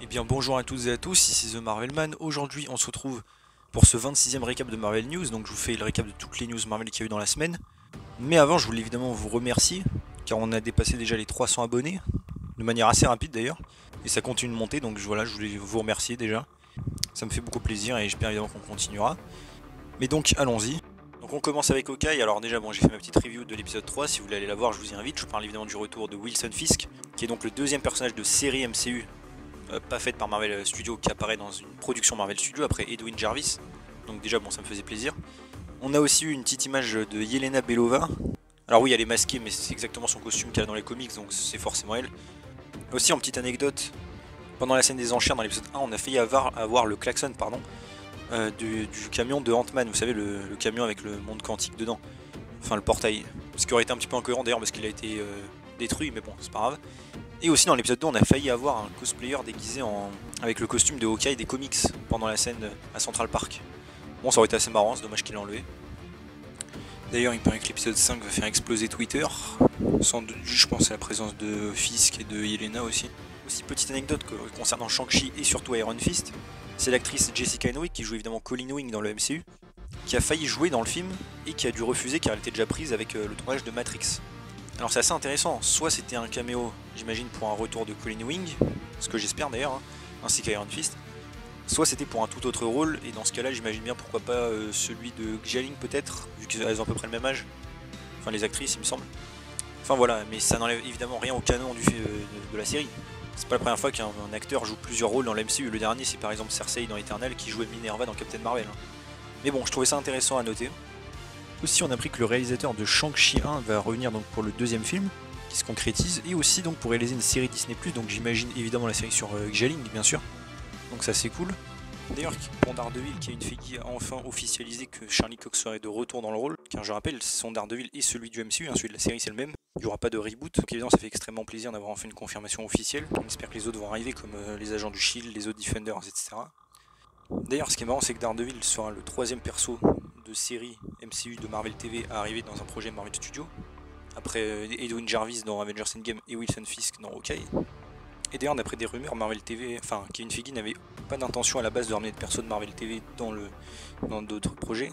Eh bien bonjour à toutes et à tous, ici The Marvelman. Aujourd'hui on se retrouve pour ce 26e récap de Marvel News. Donc je vous fais le récap de toutes les news Marvel qu'il y a eu dans la semaine. Mais avant je voulais évidemment vous remercier, car on a dépassé déjà les 300 abonnés, de manière assez rapide d'ailleurs. Et ça continue de monter, donc voilà, je voulais vous remercier déjà. Ça me fait beaucoup plaisir et j'espère évidemment qu'on continuera. Mais donc allons-y. Donc on commence avec Hawkeye. Alors déjà bon, j'ai fait ma petite review de l'épisode 3, si vous voulez aller la voir je vous y invite. Je parle évidemment du retour de Wilson Fisk, qui est donc le deuxième personnage de série MCU pas faite par Marvel Studios, qui apparaît dans une production Marvel Studios après Edwin Jarvis. Donc déjà bon, ça me faisait plaisir. On a aussi eu une petite image de Yelena Belova. Alors oui, elle est masquée, mais c'est exactement son costume qu'elle a dans les comics, donc c'est forcément elle. Aussi en petite anecdote, pendant la scène des enchères dans l'épisode 1, on a failli avoir le klaxon du camion de Ant-Man, vous savez, le camion avec le monde quantique dedans. Enfin le portail. Ce qui aurait été un petit peu incohérent d'ailleurs parce qu'il a été détruit, mais bon, c'est pas grave. Et aussi dans l'épisode 2, on a failli avoir un cosplayer déguisé avec le costume de Hawkeye des comics pendant la scène à Central Park. Bon, ça aurait été assez marrant, c'est dommage qu'il l'ait enlevé. D'ailleurs, il paraît que l'épisode 5 va faire exploser Twitter. Sans doute dû, je pense, à la présence de Fisk et de Yelena aussi. Aussi, petite anecdote concernant Shang-Chi et surtout Iron Fist, c'est l'actrice Jessica Henwick qui joue évidemment Colleen Wing dans le MCU, qui a failli jouer dans le film et qui a dû refuser car elle était déjà prise avec le tournage de Matrix. Alors c'est assez intéressant, soit c'était un caméo, j'imagine, pour un retour de Colleen Wing, ce que j'espère d'ailleurs, hein, ainsi qu'Iron Fist, soit c'était pour un tout autre rôle, et dans ce cas-là j'imagine bien pourquoi pas celui de Xialing peut-être, vu qu'elles ont à peu près le même âge, enfin les actrices il me semble. Enfin voilà, mais ça n'enlève évidemment rien au canon de la série. C'est pas la première fois qu'un acteur joue plusieurs rôles dans l'MCU, le dernier c'est par exemple Cersei dans Eternal qui jouait Minerva dans Captain Marvel. Hein. Mais bon, je trouvais ça intéressant à noter. Aussi, on a appris que le réalisateur de Shang-Chi 1 va revenir donc pour le deuxième film, qui se concrétise, et aussi donc pour réaliser une série Disney+, donc j'imagine évidemment la série sur Xialing, bien sûr. Donc ça c'est cool. D'ailleurs, pour Daredevil, qui a une fille a enfin officialisé que Charlie Cox serait de retour dans le rôle, car je rappelle, son Daredevil est celui du MCU, hein, celui de la série c'est le même. Il n'y aura pas de reboot, donc évidemment ça fait extrêmement plaisir d'avoir enfin une confirmation officielle. On espère que les autres vont arriver, comme les agents du Shield, les autres Defenders, etc. D'ailleurs, ce qui est marrant, c'est que Daredevil sera le troisième perso de série MCU de Marvel TV à arriver dans un projet Marvel Studios, après Edwin Jarvis dans Avengers Endgame et Wilson Fisk dans Hawkeye. Et d'ailleurs, d'après des rumeurs, Marvel TV, enfin Kevin Feige n'avait pas d'intention à la base de ramener de personnes Marvel TV dans d'autres projets,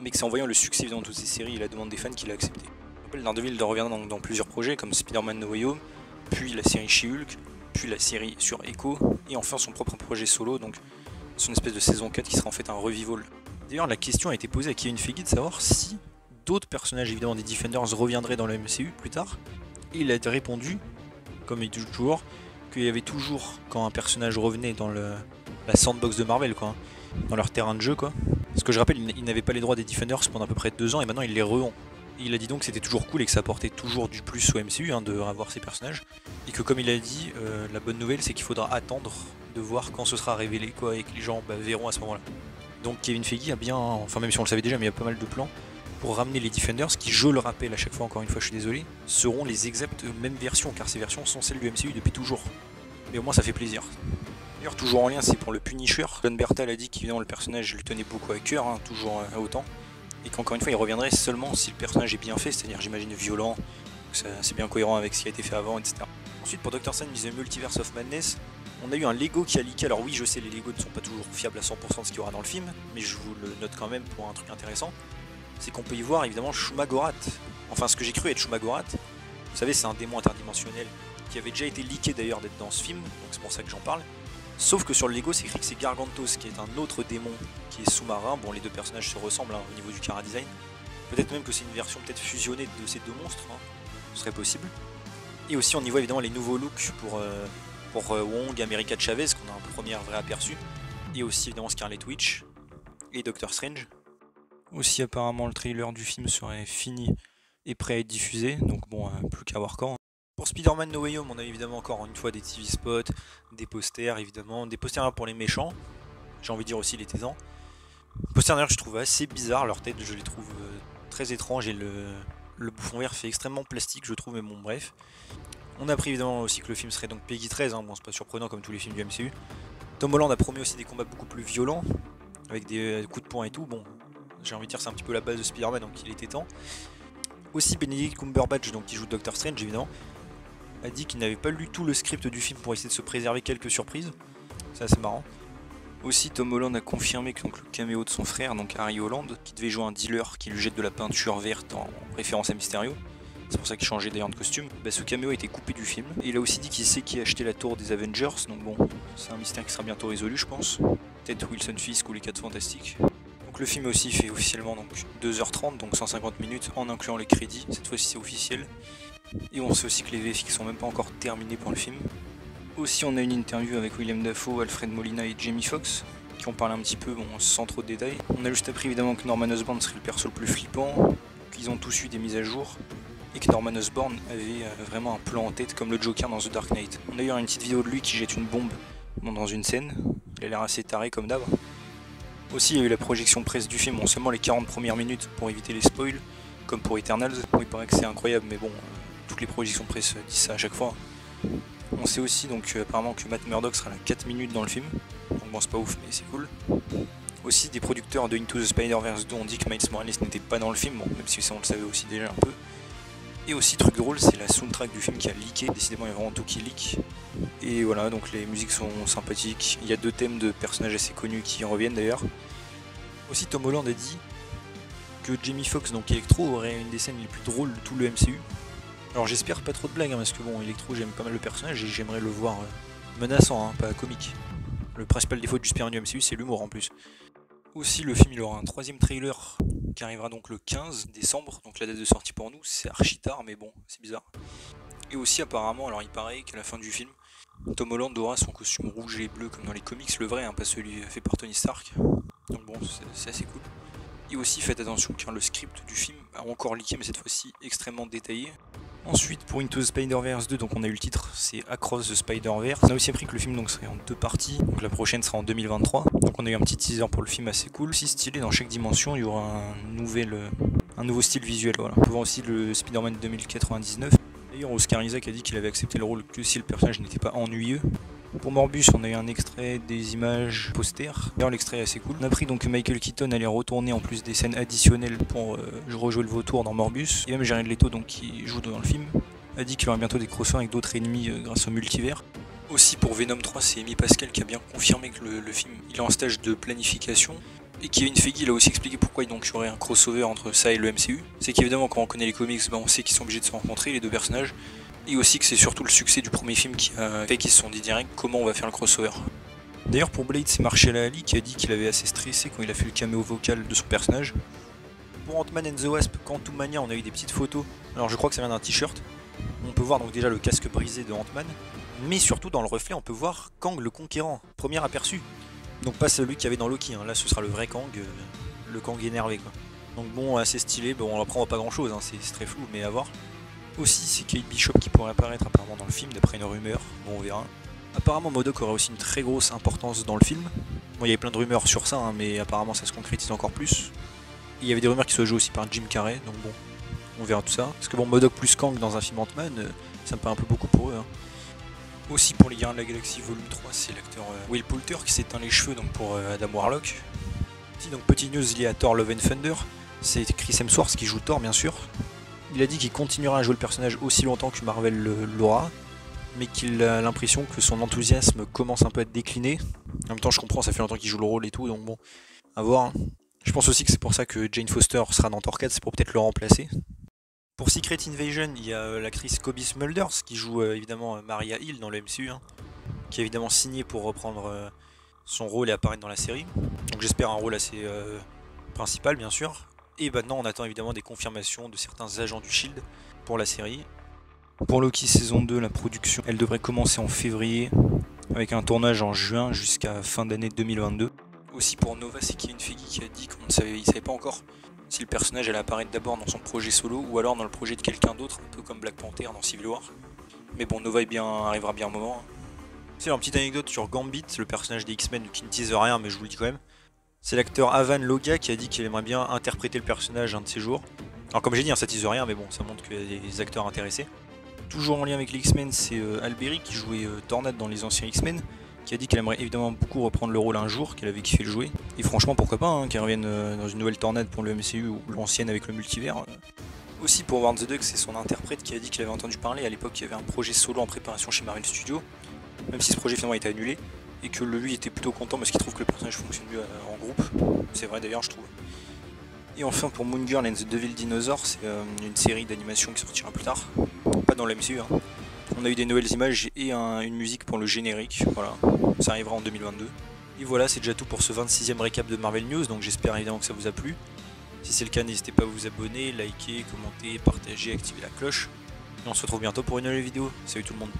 mais que c'est en voyant le succès évidemment de toutes ces séries et la demande des fans qu'il a accepté. Je rappelle, Daredevil reviendra dans plusieurs projets comme Spider-Man No Way Home, puis la série She-Hulk, puis la série sur Echo, et enfin son propre projet solo, donc son espèce de saison 4 qui sera en fait un revival. D'ailleurs, la question a été posée à Kevin Feige de savoir si d'autres personnages évidemment des Defenders reviendraient dans le MCU plus tard. Et il a répondu, comme il dit toujours, qu'il y avait toujours, quand un personnage revenait dans la sandbox de Marvel, quoi, hein, dans leur terrain de jeu, quoi. Parce que je rappelle, ils n'avaient pas les droits des Defenders pendant à peu près 2 ans et maintenant ils les re-ont. Et il a dit donc que c'était toujours cool et que ça apportait toujours du plus au MCU hein, de revoir ces personnages. Et que comme il a dit, la bonne nouvelle c'est qu'il faudra attendre de voir quand ce sera révélé quoi, et que les gens verront à ce moment-là. Donc Kevin Feige a bien, enfin même si on le savait déjà, mais il y a pas mal de plans pour ramener les Defenders, qui je le rappelle à chaque fois, encore une fois je suis désolé, seront les exactes mêmes versions, car ces versions sont celles du MCU depuis toujours. Mais au moins ça fait plaisir. D'ailleurs toujours en lien, c'est pour le Punisher. John Bertal a dit qu'évidemment le personnage lui tenait beaucoup à cœur, hein, toujours à autant, et qu'encore une fois il reviendrait seulement si le personnage est bien fait, c'est-à-dire j'imagine violent, que c'est bien cohérent avec ce qui a été fait avant, etc. Ensuite pour Doctor Strange The Multiverse of Madness, on a eu un Lego qui a leaké. Alors oui, je sais, les Lego ne sont pas toujours fiables à 100% de ce qu'il y aura dans le film, mais je vous le note quand même pour un truc intéressant. C'est qu'on peut y voir évidemment Shumagorath. Enfin, ce que j'ai cru être Shumagorath. Vous savez, c'est un démon interdimensionnel qui avait déjà été leaké d'ailleurs d'être dans ce film, donc c'est pour ça que j'en parle. Sauf que sur le Lego, c'est écrit que c'est Gargantos, qui est un autre démon qui est sous-marin. Bon, les deux personnages se ressemblent hein, au niveau du chara-design. Peut-être même que c'est une version peut-être fusionnée de ces deux monstres, hein. Ce serait possible. Et aussi, on y voit évidemment les nouveaux looks pour Wong, America Chavez, qu'on a un premier vrai aperçu, et aussi évidemment Scarlet Witch et Doctor Strange. Aussi apparemment le trailer du film serait fini et prêt à être diffusé, donc bon, plus qu'à voir quand. Pour Spider-Man No Way Home, on a évidemment encore une fois des TV spots, des posters évidemment, des posters pour les méchants, j'ai envie de dire aussi les Taisans. Posters d'ailleurs que je trouve assez bizarres, leur tête je les trouve très étranges et le bouffon vert fait extrêmement plastique je trouve, mais bon bref. On a appris évidemment aussi que le film serait donc Peggy 13, hein, bon c'est pas surprenant comme tous les films du MCU. Tom Holland a promis aussi des combats beaucoup plus violents, avec des coups de poing et tout, bon j'ai envie de dire c'est un petit peu la base de Spider-Man donc il était temps. Aussi Benedict Cumberbatch, donc qui joue Doctor Strange évidemment, a dit qu'il n'avait pas lu tout le script du film pour essayer de se préserver quelques surprises. c'est assez marrant. Aussi, Tom Holland a confirmé que donc, le caméo de son frère, donc Harry Holland, qui devait jouer un dealer qui lui jette de la peinture verte en référence à Mysterio, c'est pour ça qu'il changeait d'ailleurs de costume, bah, ce caméo a été coupé du film. Et il a aussi dit qu'il sait qui a acheté la tour des Avengers, donc bon, c'est un mystère qui sera bientôt résolu je pense. Peut-être Wilson Fisk ou les 4 Fantastiques. Donc le film aussi fait officiellement donc 2h30, donc 150 minutes en incluant les crédits, cette fois-ci c'est officiel. Et on sait aussi que les VFX sont même pas encore terminés pour le film. Aussi on a une interview avec William Dafoe, Alfred Molina et Jamie Foxx, qui ont parlé un petit peu, bon, sans trop de détails. On a juste appris évidemment que Norman Osborn serait le perso le plus flippant, qu'ils ont tous eu des mises à jour, et que Norman Osborn avait vraiment un plan en tête comme le Joker dans The Dark Knight. On a eu une petite vidéo de lui qui jette une bombe dans une scène, il a l'air assez taré comme d'hab. Aussi il y a eu la projection presse du film, bon seulement les 40 premières minutes pour éviter les spoils, comme pour Eternals. Bon, il paraît que c'est incroyable mais bon, toutes les projections presse disent ça à chaque fois. On sait aussi donc apparemment que Matt Murdock sera là 4 minutes dans le film, donc bon c'est pas ouf mais c'est cool. Aussi des producteurs de Into the Spider-Verse 2 ont dit que Miles Morales n'était pas dans le film, bon, même si ça on le savait aussi déjà un peu. Et aussi truc drôle, c'est la soundtrack du film qui a leaké, décidément il y a vraiment tout qui leak. Et voilà, donc les musiques sont sympathiques, il y a 2 thèmes de personnages assez connus qui reviennent d'ailleurs. Aussi Tom Holland a dit que Jamie Foxx, donc Electro, aurait une des scènes les plus drôles de tout le MCU. Alors j'espère pas trop de blagues, hein, parce que bon, Electro j'aime pas mal le personnage et j'aimerais le voir menaçant, hein, pas comique. Le principal défaut du super du MCU c'est l'humour en plus. Aussi le film il aura un 3ème trailer qui arrivera donc le 15 décembre, donc la date de sortie pour nous c'est archi tard mais bon c'est bizarre. Et aussi apparemment, alors il paraît qu'à la fin du film, Tom Holland aura son costume rouge et bleu comme dans les comics, le vrai, hein, pas celui fait par Tony Stark. Donc bon c'est assez cool. Et aussi faites attention car le script du film a encore leaké mais cette fois-ci extrêmement détaillé. Ensuite pour Into the Spider-Verse 2, donc on a eu le titre, c'est Across the Spider-Verse. On a aussi appris que le film donc serait en 2 parties, donc la prochaine sera en 2023. Donc on a eu un petit teaser pour le film assez cool. Aussi stylé, dans chaque dimension il y aura un nouveau style visuel. Voilà. On peut voir aussi le Spider-Man 2099. D'ailleurs Oscar Isaac a dit qu'il avait accepté le rôle que si le personnage n'était pas ennuyeux. Pour Morbius, on a eu un extrait des images posters. D'ailleurs, l'extrait est assez cool. On a appris donc que Michael Keaton allait retourner en plus des scènes additionnelles pour rejouer le vautour dans Morbius. Et même Jared Leto, donc, qui joue dans le film, a dit qu'il y aura bientôt des crossovers avec d'autres ennemis grâce au multivers. Aussi pour Venom 3, c'est Amy Pascal qui a bien confirmé que le film il est en stage de planification. Et Kevin Feige il a aussi expliqué pourquoi donc, il y aurait un crossover entre ça et le MCU. C'est qu'évidemment quand on connaît les comics, on sait qu'ils sont obligés de se rencontrer, les 2 personnages. Et aussi que c'est surtout le succès du premier film qui a fait qu'ils se sont dit direct comment on va faire le crossover. D'ailleurs pour Blade c'est Marshall Ali qui a dit qu'il avait assez stressé quand il a fait le caméo vocal de son personnage. Pour Ant-Man and the Wasp, Quantumania, on a eu des petites photos. Alors je crois que ça vient d'un t-shirt. On peut voir donc déjà le casque brisé de Ant-Man. Mais surtout dans le reflet on peut voir Kang le Conquérant, premier aperçu. Donc pas celui qu'il y avait dans Loki, hein. Là ce sera le vrai Kang, le Kang énervé quoi. Donc bon assez stylé, bon on apprend pas grand chose, hein. C'est très flou mais à voir. Aussi, c'est Kate Bishop qui pourrait apparaître apparemment dans le film, d'après une rumeur, bon on verra. Apparemment MODOK aurait aussi une très grosse importance dans le film. Bon il y avait plein de rumeurs sur ça, hein, mais apparemment ça se concrétise encore plus. Et il y avait des rumeurs qui se jouent aussi par Jim Carrey, donc bon, on verra tout ça. Parce que bon, MODOK plus Kang dans un film Ant-Man, ça me paraît un peu beaucoup pour eux. Hein. Aussi pour les Gardiens de la Galaxie volume 3, c'est l'acteur Will Poulter qui s'est teint les cheveux donc pour Adam Warlock. Aussi, donc petite news liée à Thor Love and Thunder, c'est Chris Hemsworth qui joue Thor bien sûr. Il a dit qu'il continuera à jouer le personnage aussi longtemps que Marvel l'aura, mais qu'il a l'impression que son enthousiasme commence un peu à être décliné. En même temps, je comprends, ça fait longtemps qu'il joue le rôle et tout, donc bon, à voir. Je pense aussi que c'est pour ça que Jane Foster sera dans Thor 4, c'est pour peut-être le remplacer. Pour Secret Invasion, il y a l'actrice Cobie Smulders qui joue évidemment Maria Hill dans le MCU, hein, qui a évidemment signé pour reprendre son rôle et apparaître dans la série. Donc j'espère un rôle assez principal, bien sûr. Et maintenant on attend évidemment des confirmations de certains agents du SHIELD pour la série. Pour Loki saison 2, la production elle devrait commencer en février avec un tournage en juin jusqu'à fin d'année 2022. Aussi pour Nova, c'est Kevin Feige qui a dit qu'il ne savait pas encore si le personnage allait apparaître d'abord dans son projet solo ou alors dans le projet de quelqu'un d'autre, un peu comme Black Panther dans Civil War. Mais bon, Nova arrivera bien un moment. Hein. C'est une petite anecdote sur Gambit, le personnage des X-Men qui ne tease rien mais je vous le dis quand même. C'est l'acteur Avan Loga qui a dit qu'il aimerait bien interpréter le personnage un de ses jours. Alors comme j'ai dit, hein, ça tease rien, mais bon, ça montre qu'il y a des acteurs intéressés. Toujours en lien avec les X-Men, c'est Alberi qui jouait Tornade dans les anciens X-Men, qui a dit qu'elle aimerait évidemment beaucoup reprendre le rôle un jour, qu'elle avait kiffé le jouer. Et franchement, pourquoi pas, hein, qu'elle revienne dans une nouvelle Tornade pour le MCU ou l'ancienne avec le multivers. Aussi pour Howard the Duck, c'est son interprète qui a dit qu'il avait entendu parler à l'époque qu'il y avait un projet solo en préparation chez Marvel Studios, même si ce projet finalement a été annulé. et que lui était plutôt content parce qu'il trouve que le personnage fonctionne mieux en groupe. C'est vrai d'ailleurs, je trouve. Et enfin pour Moon Girl and the Devil Dinosaur, c'est une série d'animation qui sortira plus tard, pas dans l'MCU. Hein. On a eu des nouvelles images et une musique pour le générique, voilà, ça arrivera en 2022. Et voilà, c'est déjà tout pour ce 26e récap de Marvel News, donc j'espère évidemment que ça vous a plu. Si c'est le cas, n'hésitez pas à vous abonner, liker, commenter, partager, activer la cloche. Et on se retrouve bientôt pour une nouvelle vidéo. Salut tout le monde.